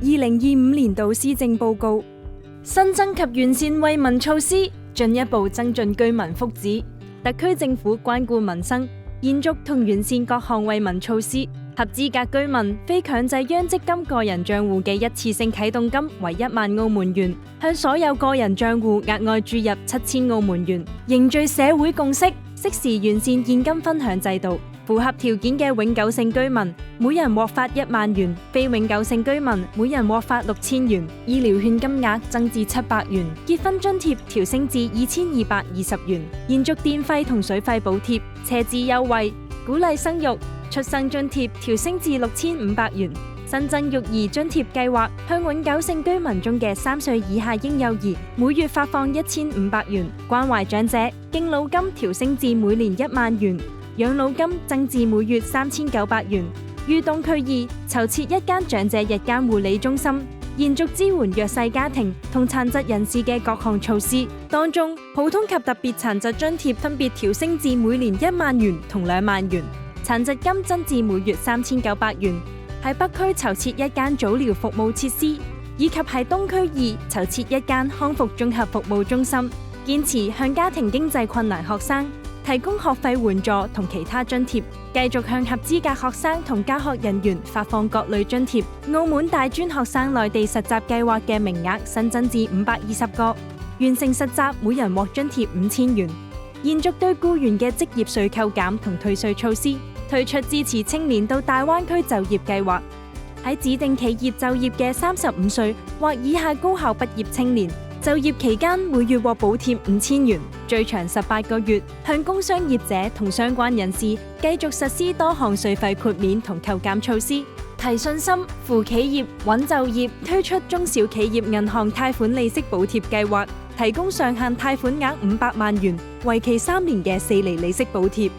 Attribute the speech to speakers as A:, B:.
A: 2025年度施政報告，新增及完善惠民措施，進一步增進居民福祉。特區政府關顧民生，延續同完善各項惠民措施。合資格居民非強制央積金個人帳戶嘅一次性啟動金為1萬澳門元，向所有個人帳戶額外注入7000澳門元，凝聚社會共識，適時完善現金分享制度。符合條件嘅永久性居民，每人獲發1萬元；非永久性居民，每人獲發6000元。醫療券金額增至700元，結婚津貼調升至2220元。延續電費同水費補貼，車資優惠，鼓勵生育。出生津貼調升至6500元，新增育兒津貼計劃，向永久性居民中嘅3歲以下嬰幼兒每月發放1500元。關懷長者，敬老金調升至每年1萬元，養老金增至每月3900元。於東區2籌設一間長者日間護理中心，延續支援弱勢家庭同殘疾人士嘅各項措施。當中，普通及特別殘疾津貼分別調升至每年1萬元同2萬元。殘疾金增至每月3900元，喺北區籌設一間早療服務設施，以及喺東區2籌設一間康復綜合服務中心，堅持向家庭經濟困難學生提供學費援助同其他津貼，繼續向合資格學生同教學人員發放各類津貼。澳門大專學生內地實習計劃嘅名額新增至520個，完成實習每人獲津貼5000元。延續對僱員嘅職業稅扣減同退稅措施。推出支持青年到大灣區就業計劃，喺指定企業就業嘅35歲或以下高校畢業青年，就業期間每月獲補貼5000元，最長18個月。向工商業者同相關人士繼續實施多項稅費豁免同扣減措施，提信心、扶企業、穩就業。推出中小企業銀行貸款利息補貼計劃，提供上限貸款額500萬元，為期3年嘅4厘利息補貼。